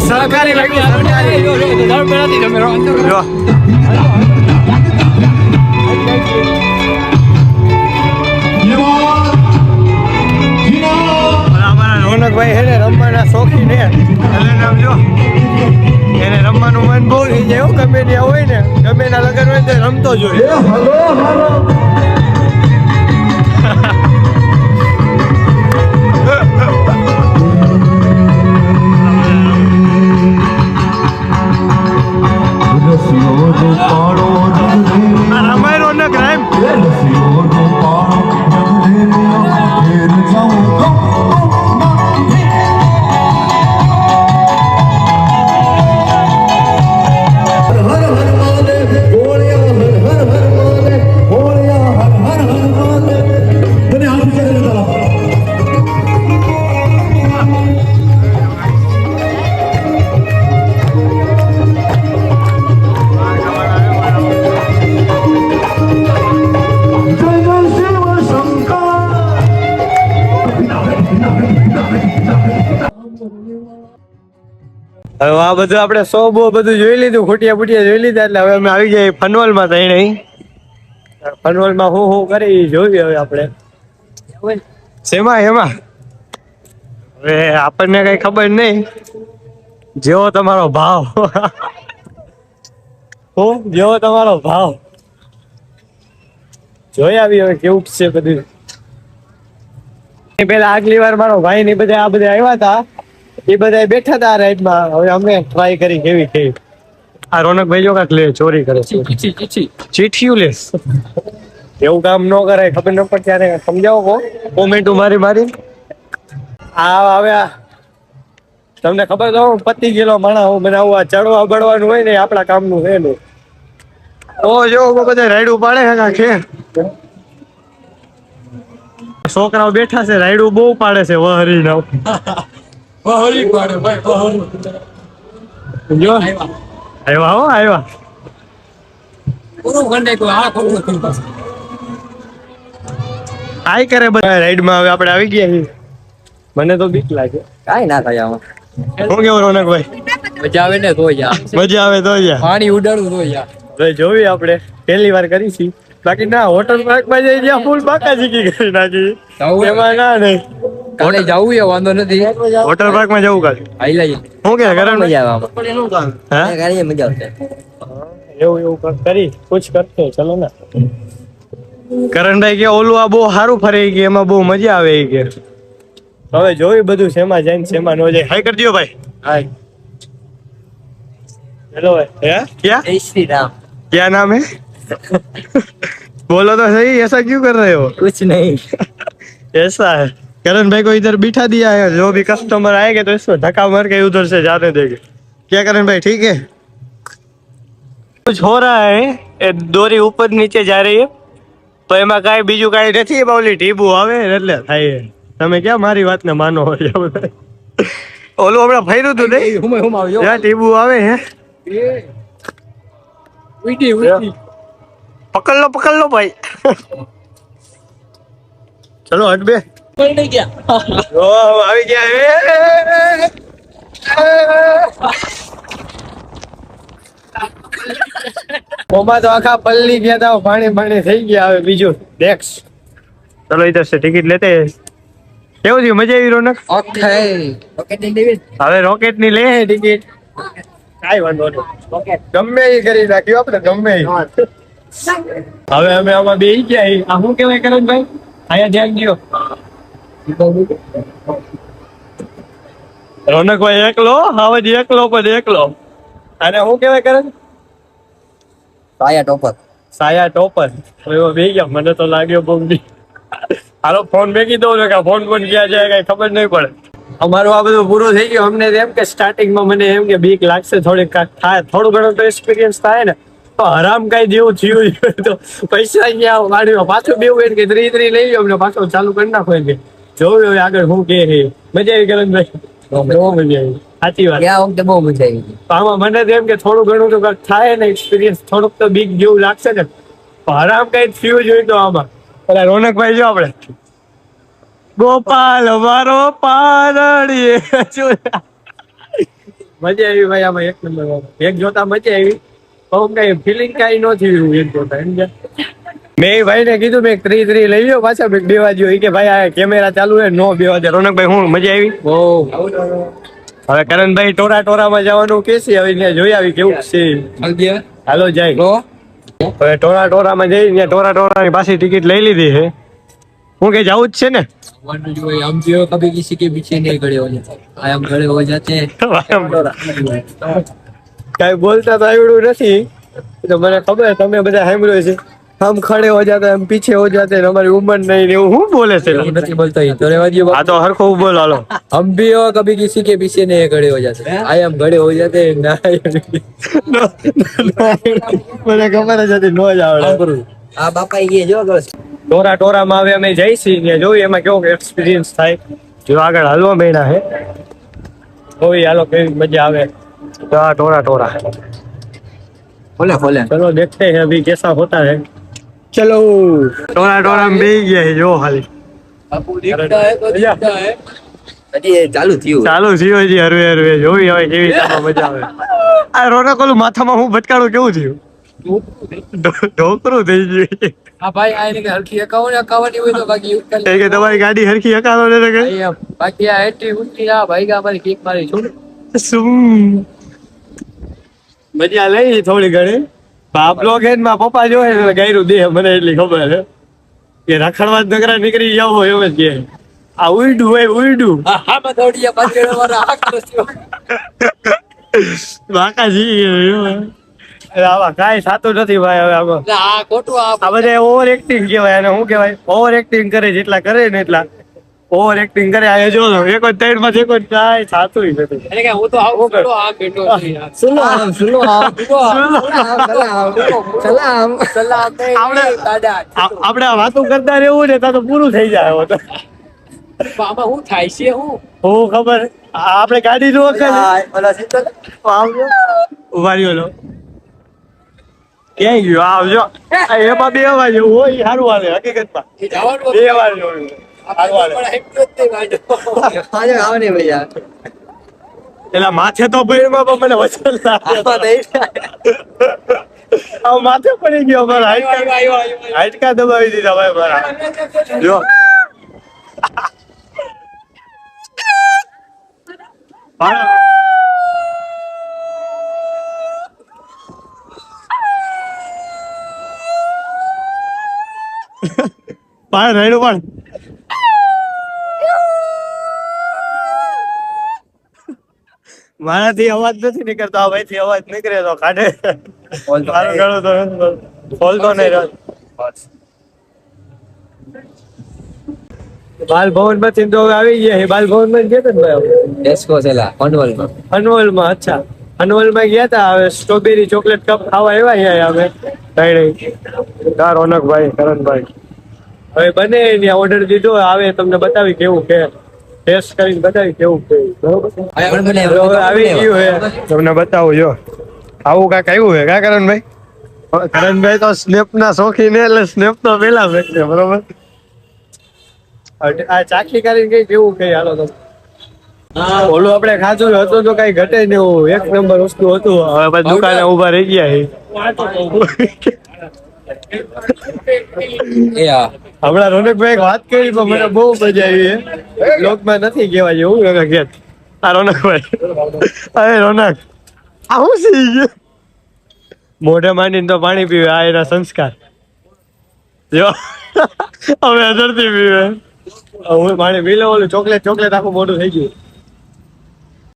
સહકારી રોનકભાઈ હે ને રમવાના શોખીન હે એટલે નામ જો એને રમવાનું મન બહુ થઈ જાય ગમે ત્યાં હોય ને ગમે ના લગન હોય તો રમતો જોઈએ. રામાયણ રોનક રામ હવે આ બધું આપણે સો બો બધું જોઈ લીધું ખૂટિયા બુટિયા જોઈ લીધા એટલે હવે અમે આવી જાય ફનવલમાં થઈ નહીં ફનવલમાં હું કરી જોઈએ હવે આપણે શેમાં એમાં હવે આપણને કઈ ખબર નહીં જેવો તમારો ભાવ જેવો તમારો ભાવ જોઈ આવી હવે કેવું છે બધું. પેલા આગલી વાર મારો ભાઈ ને બધા આ બધા આવ્યા હતા એ બધા બેઠા હતા રાઈડમાં હવે અમે ટ્રાય કરી કેવી થઈ. આ રોનકભાઈ જો કાંક લે ચોરી કરે ચીઠિયું લે એવું કામ ન કરાય ખબર ન પડે ત્યારે સમજાવો કોમેન્ટ મારી આ હવે તમને ખબર તો પતી ગયેલો માણસ હું બનાવવા ચડવા બળવાનું હોય ને આપણા કામનું છે ને ઓ જો બધા રાઈડું પાડે છે છોકરાઓ બેઠા છે રાઈડું બહુ પાડે છે વહરી ના વહરી પાડે ભાઈ વહરી જો આવ્યા પૂરું ગંડે કોઈ આ ખોટું આઈ કરે બધા રાઈડમાં હવે આપણે આવી ગયા છીએ. મને તો બીક લાગે કાઈ ના થાય આમાં. હું કેવું રોનકભાઈ મજા આવે ને તો જા મજા આવે તો જા પાણી ઉડાડું તો જા હવે જોવી આપણે પહેલી વાર કરીશી બાકી ના વોટર પાર્ક માં જઈ જ્યાં ફૂલ બાકા શીખી કરી નાખી એમાં ના નહીં કાલે જવું એ વાંધો નથી વોટર પાર્ક માં જવું કાલે આઈ લઈ હું કે કરણ મજા આવે હા કરીએ મજા આવશે એવું કરી કુછ કરતે ચલો ને કરણભાઈ કે ઓલું આ બહુ સારું ફરે કે એમાં બહુ મજા આવે કે હવે જોઈ બધું શેમાં જાય ને શેમાં ન જાય. હાય કરજો ભાઈ હાય હેલો ભાઈ હે क्या जय श्री राम क्या नाम है बोलो तो सही ऐसा क्यों कर रहे हो कुछ नहीं ऐसा है करण भाई को इधर बिठा दिया है जो भी कस्टमर आएंगे तो इसको धक्का मार के उधर से जाने देंगे क्या करण भाई ठीक है कुछ हो रहा है ये दोरी ऊपर नीचे जा रही है તો એમાં કાંઈ બીજું કાંઈ નથી બાવલી ટીબુ આવે એટલે થાય તમે ક્યાં મારી વાતને માનો ઓલું હમણાં ફર્યું હતું નહીં જ્યાં ટીબુ આવે હે પકડ લો ભાઈ ચલો હટ બે આવી ગયા ઓમાં તો આખા પલ્લી ગયા હતા પાણી થઈ ગયા હવે બીજું નેક્સ્ટ ચલો ઇધર સે ટિકિટ લેતે કેવું થયું મજા આવી રોનક ઓકે હવે રોકેટ ની લે ટિકિટ કાઈ વાંધો નહીં ગમે એ કરી નાખ્યું આપણે ગમે હવે અમે આમાં બેસી ગયા આ શું કેવાય કરણભાઈ અહીંયા ધ્યાન દો રોનકભાઈ એકલો હવે એકલો પણ એકલો અને શું કેવાય કરણ સાયા ટોપર એવો બે ગયા મને તો લાગ્યો બહુ હાલો ફોન મેકી દઉં કે ફોન ક્યાં જાય કઈ ખબર નહીં પડે. અમારું આ બધું પૂરું થઈ ગયું અમને એમ કે સ્ટાર્ટિંગમાં મને એમ કે બીક લાગશે થોડીક થાય થોડું ઘણું તો એક્સપિરિયન્સ થાય ને તો હરામ કઈ જેવું થયું તો પૈસા ગયા ગાડીમાં પાછું બેવું કે ત્રી લઈ ગયો અમને પાછો ચાલુ કરી નાખો કે જોયું હવે આગળ હું કે મજા આવી કરણભાઈ બહુ મજા આવી સાચી વાત આ વખતે બહુ મજા આવી આમાં મને તો એમ કે થોડું ઘણું તો કઈક થાય ને એક્સપિરિયન્સ થોડુંક તો બીક જેવું લાગશે ને હરામ કઈ થયું જોયું તો આમાં પેલા રોનકભાઈ જો આપણે ગોપાલ મારો પારણીએ મજા આવી ભાઈ આમાં એક નંબર. એક જોતા મજા આવી. પણ કઈ ફિલિંગ કઈ ન થયું એક જોતા સમજ્યા. મેં ભાઈ ને કીધું મેં 3 લઈ લ્યો પાછા મેં બેવા જો કે ભાઈ આ કેમેરા ચાલુ છે નો બેવા દે. રોનકભાઈ હું મજા આવી? બહુ. હવે કરણભાઈ ટોરામાં જવાનું કે છે હવે ત્યાં જોઈ આવી કેવું છે. હાલો જાય હવે ટોરામાં જઈ ત્યાં ટોરાની પાછી ટિકિટ લઈ લીધી છે. હું કઈ જવું જ છે ને? हम जो कभी किसी के पीछे नहीं खड़े हो जाते आए हम खड़े हो जाते हैं કઈ બોલતા તો આવડું નથી તો મને ખબર તમે બધા સાંભળ્યું છે. હમ ખડે હો જાતે હમ પીછે હો જાતે हमारी उम्र नहीं એવું શું બોલે છે? नहीं बोलता ही तो रेवा આ તો હરખું બોલ હાલો. हम भी हो कभी किसी के पीछे नहीं खड़े हो जाते आए हम खड़े हो जाते हैं ना મને ખબર જ હતી નો જ આવડે. આ બાપા ये जो बस ટોરામાં હવે અમે જઈશી ને જોઈએ એમાં કેવો એક્સપિરિયન્સ થાય. જો આગળ હાલવા બેના હે હોય હાલો કેવી મજા આવે. તો આ ટોરા खोले चलो देखते हैं अभी कैसा होता है. चलो टोरा में बेही ગયા છે જો ખાલી आपको दिखता है तो दिखता है अरे ये चालू थी ચાલુ થયો છે હરવે જોઈ હવે કેવી રીતે મજા આવે. આ રોનક ઓલું માથામાં હું ભટકાણું કેવું થયું? ઢોકરું થઈ ગયું. हाँ भाई आने के हल्की अकाउंट नहीं हुई तो बाकी यूज कर કે તમારી ગાડી હરખી હકાલો ને કે ले बाकी आ एटी उल्टी आ भाई का हमारी किक मारी छोड़ શું મજા લઈ થોડી ઘણી. બાપ લોગ હે માં પપ્પા જો હે ગાયરું દે મને એટલી ખબર હે કે રખડવા જ નગરા નીકળી જાવ હોય એમ જ કે આ ઉઈડું हाँ हाँ मैं थोड़ी बाकी वाला आग तो બાકાજી આવા કાંઈ થતું નથી ભાઈ. હવે આમાં આ ખોટું આ બધા ઓવર એક્ટિંગ કહેવાય અને શું કહેવાય ઓવર એક્ટિંગ કરે જેટલા કરે ને એટલા ઓવર એક્ટિંગ કરે. આ જો એક જ ત્રણ માં એક જ કાંઈ થતું નથી. अरे क्या वो तो आओ करो आ बेटो सुनो सलाम આપણે दादा આપણે આ વાતો કરતા રહેવું ને તો પૂરું થઈ જાય. હવે તો બાબા હું થાય છે હું હું ખબર આપણે ગાડી નો ઓલા સીતો ઉભા રહ્યો લો ક્યાં ગયો આવજો. એમાં બે વાર જેવું હોય સારું હાલે હકીકતમાં એ જવાનું બે વાર જેવું સારું હાલે. આવને ભૈયા એલા માથે તો ભઈમાં પણ મને વચન લાગ્યો. માથે પડી ગયો મારા હાડકા દબાવી દીધા ભાઈ મારા. જો પાડ રાયડું પાડ. મારાથી અવાજ નથી નીકળતો આ ભાઈ થી અવાજ નીકળે તો કાઢે. મારો ગળો તો ખોલતો નહીં રહ્યો. બાલ ભવન માંથી તો આવી ગયા છે. બાલ ભવન માં ગયા હતા ને ડેસ્કો છેલા અનવલમાં અનવલ માં. અચ્છા અનવલ માં ગયા હતા. હવે સ્ટ્રોબેરી ચોકલેટ કપ ખાવા આવ્યા અમે ત્રણેય. રોનકભાઈ કરણભાઈ હવે બને ત્યાં ઓર્ડર દીધો. આવે તમને બતાવી કેવું કે ટેસ્ટ કરીને બતાવી કેવું કે બરોબર. હવે આવી ગયું હે તમને બતાવું. જો આવું કાંક આવ્યું હે કા કરણભાઈ? કરણભાઈ તો સ્નેપ ના શોખીન એટલે સ્નેપ તો પેલા ફેંકશે બરોબર. આ ચાખી કરીને કઈ કેવું કઈ હાલો તો ઓલું આપણે ખાધું હતું તો કઈ ઘટે નહીં એવું એક નંબર વસ્તુ હતું. હવે પછી દુકાને ઉભા રહી ગયા હમણાં રોનકભાઈ વાત કરી તો મને બહુ મજા આવી છે. લોકમાં નથી કહેવા જેવું ઘેર. આ રોનકભાઈ અરે રોનક આ શું સી ગયું? મોઢે માંડીને તો પાણી પીવે. આ એના સંસ્કાર. જો હવે અધરથી પીવે. હું પાણી પી લો. ઓલું ચોકલેટ આખું મોઢું થઈ ગયું.